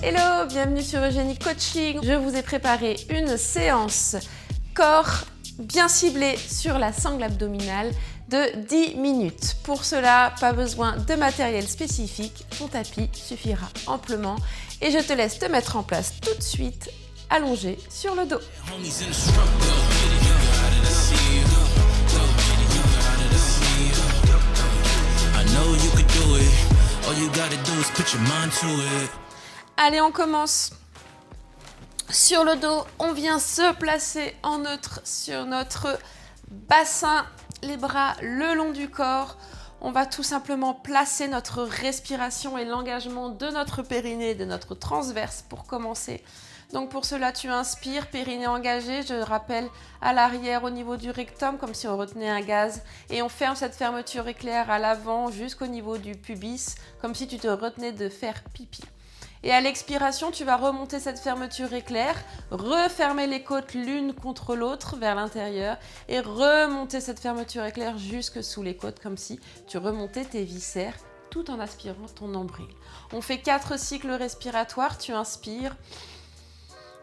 Hello, bienvenue sur Eugénie Coaching. Je vous ai préparé une séance corps bien ciblée sur la sangle abdominale de 10 minutes. Pour cela, pas besoin de matériel spécifique, ton tapis suffira amplement et je te laisse te mettre en place tout de suite, allongé sur le dos. Allez, on commence. Sur le dos, on vient se placer en neutre sur notre bassin, les bras le long du corps. On va tout simplement placer notre respiration et l'engagement de notre périnée, de notre transverse pour commencer. Donc pour cela, tu inspires, périnée engagé, je rappelle à l'arrière au niveau du rectum, comme si on retenait un gaz. Et on ferme cette fermeture éclair à l'avant jusqu'au niveau du pubis, comme si tu te retenais de faire pipi. Et à l'expiration, tu vas remonter cette fermeture éclair, refermer les côtes l'une contre l'autre vers l'intérieur et remonter cette fermeture éclair jusque sous les côtes, comme si tu remontais tes viscères tout en aspirant ton nombril. On fait 4 cycles respiratoires, tu inspires.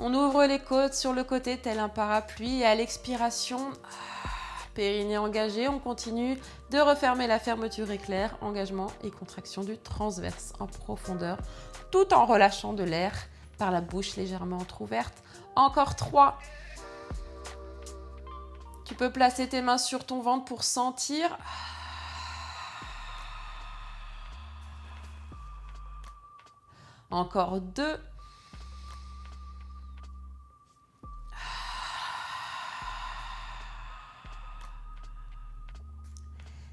On ouvre les côtes sur le côté tel un parapluie et à l'expiration, périnée engagé, on continue de refermer la fermeture éclair, engagement et contraction du transverse en profondeur, tout en relâchant de l'air par la bouche légèrement entrouverte. Encore 3. Tu peux placer tes mains sur ton ventre pour sentir. Encore 2.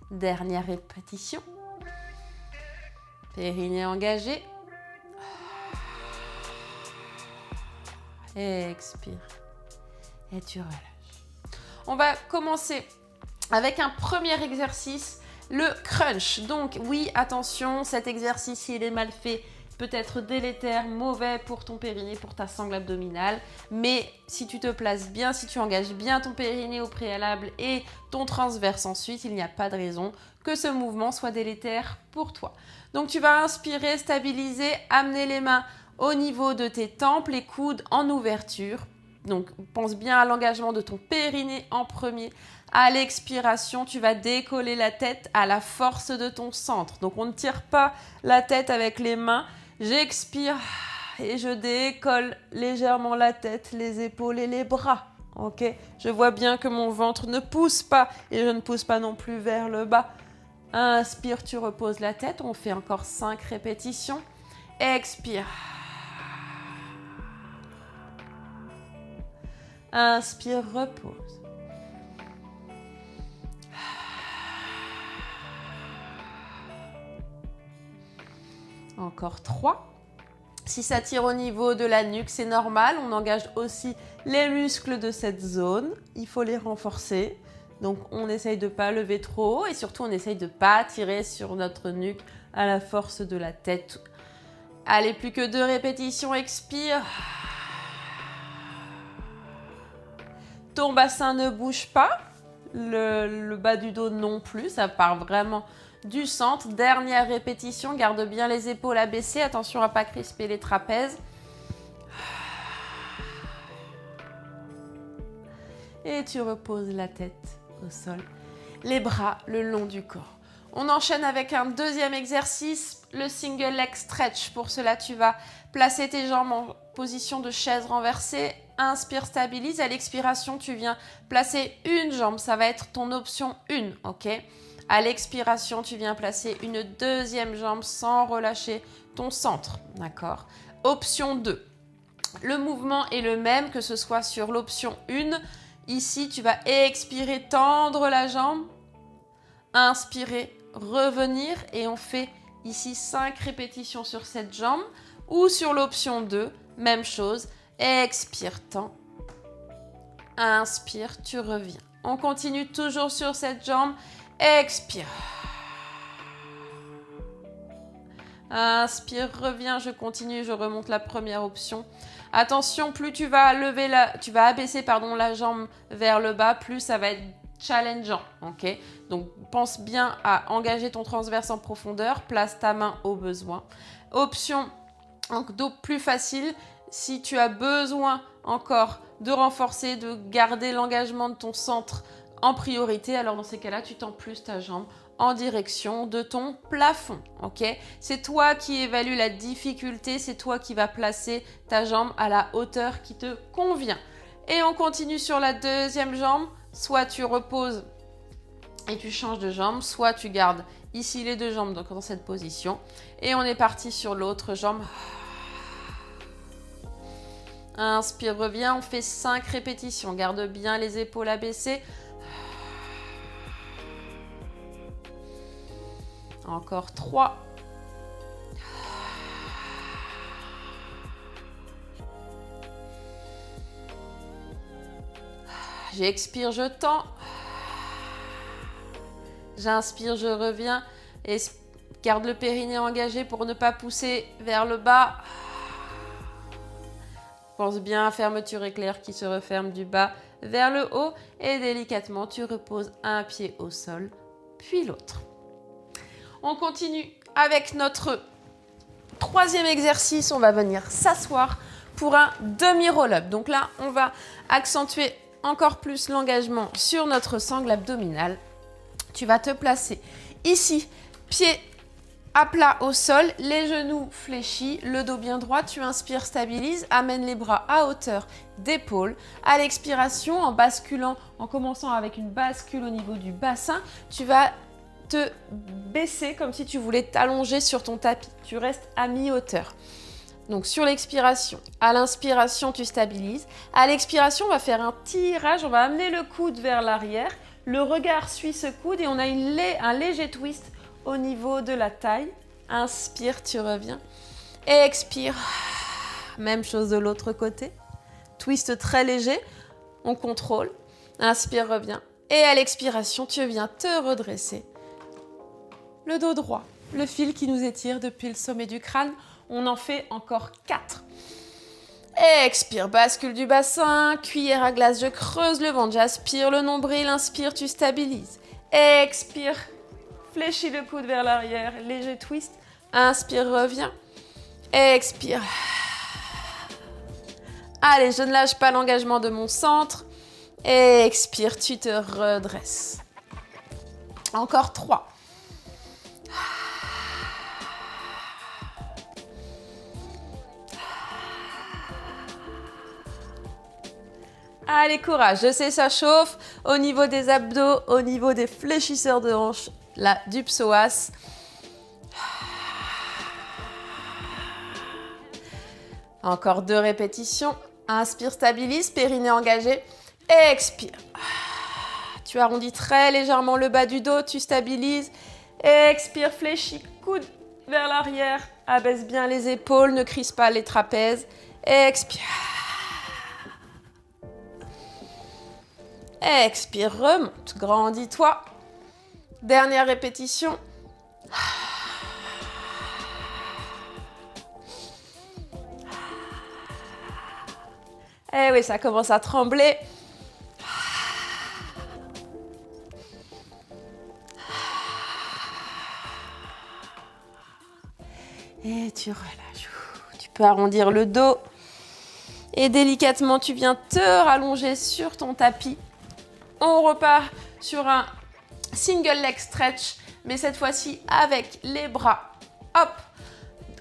Dernière répétition. Périnée engagé. Expire. Et tu relâches. On va commencer avec un premier exercice, le crunch. Donc oui, attention, cet exercice, si il est mal fait, peut être délétère, mauvais pour ton périnée, pour ta sangle abdominale. Mais si tu te places bien, si tu engages bien ton périnée au préalable et ton transverse ensuite, il n'y a pas de raison que ce mouvement soit délétère pour toi. Donc tu vas inspirer, stabiliser, amener les mains au niveau de tes tempes, les coudes en ouverture. Donc pense bien à l'engagement de ton périnée en premier. À l'expiration, tu vas décoller la tête à la force de ton centre. Donc on ne tire pas la tête avec les mains. J'expire et je décolle légèrement la tête, les épaules et les bras. Ok, je vois bien que mon ventre ne pousse pas et je ne pousse pas non plus vers le bas. Inspire, tu reposes la tête. On fait encore 5 répétitions. Expire. Inspire, repose. Encore 3. Si ça tire au niveau de la nuque, c'est normal. On engage aussi les muscles de cette zone. Il faut les renforcer. Donc, on essaye de ne pas lever trop haut et surtout, on essaye de ne pas tirer sur notre nuque à la force de la tête. Allez, plus que 2 répétitions. Expire. Ton bassin ne bouge pas. Le bas du dos non plus. Ça part vraiment du centre. Dernière répétition. Garde bien les épaules abaissées. Attention à ne pas crisper les trapèzes. Et tu reposes la tête au sol. Les bras le long du corps. On enchaîne avec un deuxième exercice, le single leg stretch. Pour cela, tu vas placer tes jambes en position de chaise renversée. Inspire, stabilise. À l'expiration, tu viens placer une jambe. Ça va être ton option 1, ok ? À l'expiration, tu viens placer une deuxième jambe sans relâcher ton centre, d'accord ? Option 2. Le mouvement est le même, que ce soit sur l'option 1. Ici, tu vas expirer, tendre la jambe. Inspirer, revenir et on fait ici 5 répétitions sur cette jambe ou sur l'option 2, même chose, expire, tends, inspire, tu reviens. On continue toujours sur cette jambe, expire, inspire, reviens, je continue, je remonte la première option. Attention, plus tu vas abaisser la jambe vers le bas, plus ça va être challengeant, ok ? Donc, pense bien à engager ton transverse en profondeur, place ta main au besoin. Option En dos plus facile, si tu as besoin encore de renforcer, de garder l'engagement de ton centre en priorité, alors dans ces cas-là, tu tends plus ta jambe en direction de ton plafond, ok? C'est toi qui évalue la difficulté, c'est toi qui vas placer ta jambe à la hauteur qui te convient. Et on continue sur la deuxième jambe, soit tu reposes et tu changes de jambe, soit tu gardes ici les deux jambes donc dans cette position. Et on est parti sur l'autre jambe. Inspire, reviens, on fait 5 répétitions. Garde bien les épaules abaissées. Encore 3. J'expire, je tends. J'inspire, je reviens. Et garde le périnée engagé pour ne pas pousser vers le bas. Pense bien à fermeture éclair qui se referme du bas vers le haut. Et délicatement, tu reposes un pied au sol, puis l'autre. On continue avec notre troisième exercice. On va venir s'asseoir pour un demi-roll-up. Donc là, on va accentuer encore plus l'engagement sur notre sangle abdominale. Tu vas te placer ici, pied à plat au sol, les genoux fléchis, le dos bien droit. Tu inspires, stabilise, amène les bras à hauteur d'épaule. À l'expiration, en basculant, en commençant avec une bascule au niveau du bassin, tu vas te baisser comme si tu voulais t'allonger sur ton tapis. Tu restes à mi-hauteur. Donc sur l'expiration, à l'inspiration, tu stabilises. À l'expiration, on va faire un tirage, on va amener le coude vers l'arrière. Le regard suit ce coude et on a un léger twist au niveau de la taille. Inspire, tu reviens. Expire. Même chose de l'autre côté. Twist très léger, on contrôle. Inspire, reviens. Et à l'expiration, tu viens te redresser. Le dos droit, le fil qui nous étire depuis le sommet du crâne. On en fait encore 4. Expire, bascule du bassin, cuillère à glace, je creuse le ventre, j'aspire le nombril, inspire, tu stabilises. Expire, fléchis le coude vers l'arrière, léger twist. Inspire, reviens. Expire. Allez, je ne lâche pas l'engagement de mon centre. Expire, tu te redresses. Encore 3. Allez, courage, je sais, ça chauffe au niveau des abdos, au niveau des fléchisseurs de hanches, du psoas. Encore 2 répétitions. Inspire, stabilise, périnée engagé. Expire. Tu arrondis très légèrement le bas du dos, tu stabilises. Expire, fléchis, coude vers l'arrière. Abaisse bien les épaules, ne crispe pas les trapèzes. Expire. Expire, remonte, grandis-toi. Dernière répétition. Eh oui, ça commence à trembler. Et tu relâches. Tu peux arrondir le dos. Et délicatement, tu viens te rallonger sur ton tapis. On repart sur un single leg stretch, mais cette fois-ci avec les bras, hop,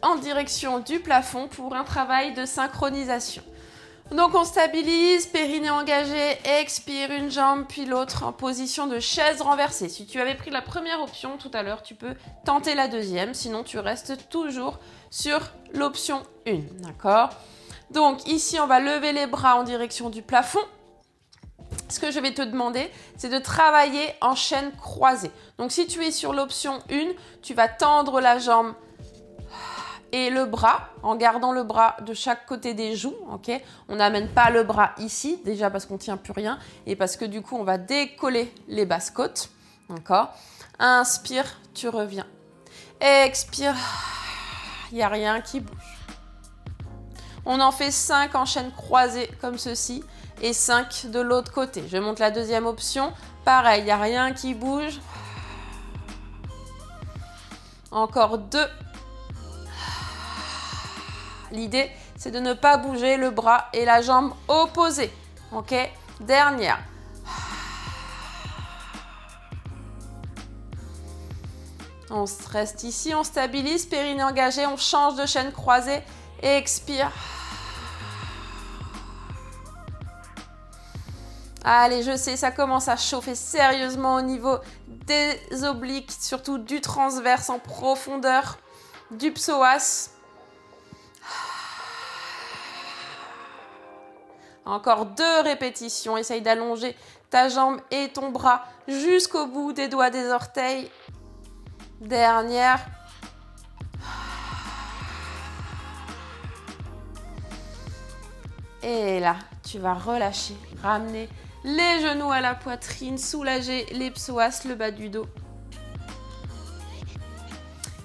en direction du plafond pour un travail de synchronisation. Donc on stabilise, périnée engagé, expire une jambe puis l'autre en position de chaise renversée. Si tu avais pris la première option tout à l'heure, tu peux tenter la deuxième, sinon tu restes toujours sur l'option 1, d'accord? Donc ici, on va lever les bras en direction du plafond. Ce que je vais te demander, c'est de travailler en chaîne croisée. Donc, si tu es sur l'option 1, tu vas tendre la jambe et le bras, en gardant le bras de chaque côté des joues. Okay, on n'amène pas le bras ici, déjà parce qu'on ne tient plus rien et parce que du coup, on va décoller les basses côtes. D'accord? Inspire, tu reviens. Expire, il n'y a rien qui bouge. On en fait 5 en chaîne croisée comme ceci. Et 5 de l'autre côté. Je monte la deuxième option. Pareil, il n'y a rien qui bouge. Encore 2. L'idée, c'est de ne pas bouger le bras et la jambe opposée. Ok? Dernière. On reste ici, on stabilise, périnée engagé, on change de chaîne croisée et expire. Allez, je sais, ça commence à chauffer sérieusement au niveau des obliques, surtout du transverse en profondeur, du psoas. Encore 2 répétitions. Essaye d'allonger ta jambe et ton bras jusqu'au bout des doigts des orteils. Dernière. Et là, tu vas relâcher, ramener les genoux à la poitrine, soulager les psoas, le bas du dos.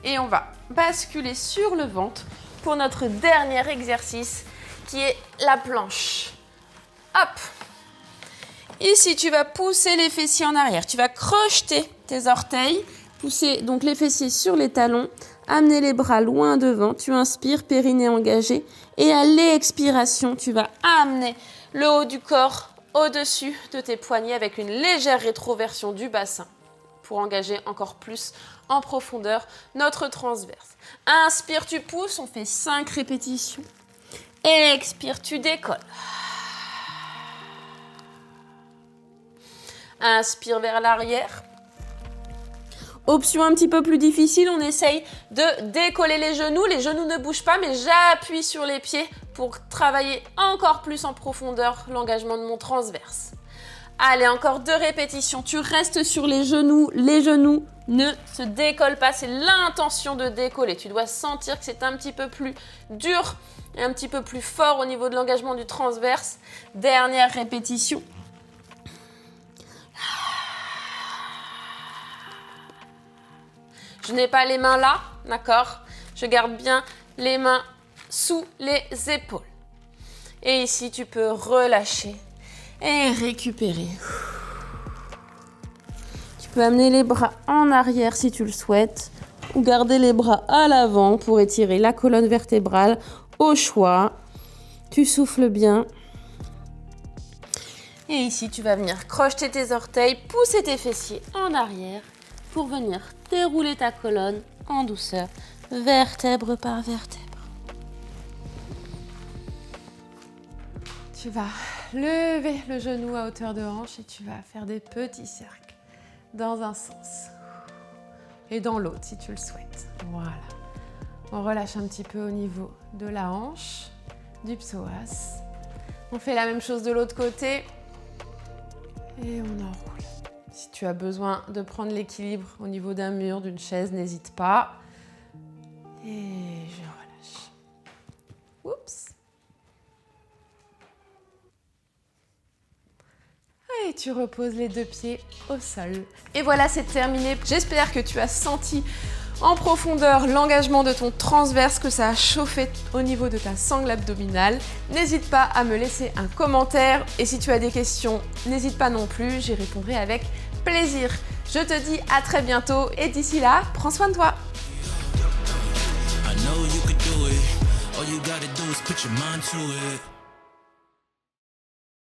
Et on va basculer sur le ventre pour notre dernier exercice qui est la planche. Hop! Ici, tu vas pousser les fessiers en arrière. Tu vas crocheter tes orteils, pousser donc les fessiers sur les talons, amener les bras loin devant. Tu inspires, périnée engagé. Et à l'expiration, tu vas amener le haut du corps au-dessus de tes poignets avec une légère rétroversion du bassin pour engager encore plus en profondeur notre transverse. Inspire, tu pousses, on fait 5 répétitions. Et expire, tu décolles. Inspire vers l'arrière. Option un petit peu plus difficile, on essaye de décoller les genoux. Les genoux ne bougent pas, mais j'appuie sur les pieds pour travailler encore plus en profondeur l'engagement de mon transverse. Allez, encore 2 répétitions. Tu restes sur les genoux. Les genoux ne se décollent pas. C'est l'intention de décoller. Tu dois sentir que c'est un petit peu plus dur et un petit peu plus fort au niveau de l'engagement du transverse. Dernière répétition. Je n'ai pas les mains là, d'accord? Je garde bien les mains sous les épaules. Et ici, tu peux relâcher et récupérer. Tu peux amener les bras en arrière si tu le souhaites ou garder les bras à l'avant pour étirer la colonne vertébrale au choix. Tu souffles bien. Et ici, tu vas venir crocheter tes orteils, pousser tes fessiers en arrière pour venir dérouler ta colonne en douceur, vertèbre par vertèbre. Tu vas lever le genou à hauteur de hanche et tu vas faire des petits cercles dans un sens et dans l'autre si tu le souhaites. Voilà. On relâche un petit peu au niveau de la hanche, du psoas. On fait la même chose de l'autre côté et on enroule. Si tu as besoin de prendre l'équilibre au niveau d'un mur, d'une chaise, n'hésite pas. Et je relâche. Oups. Et tu reposes les 2 pieds au sol. Et voilà, c'est terminé. J'espère que tu as senti en profondeur l'engagement de ton transverse, que ça a chauffé au niveau de ta sangle abdominale. N'hésite pas à me laisser un commentaire. Et si tu as des questions, n'hésite pas non plus. J'y répondrai avec plaisir. Je te dis à très bientôt et d'ici là, prends soin de toi. I know you could do it. All you gotta do is put your mind to it.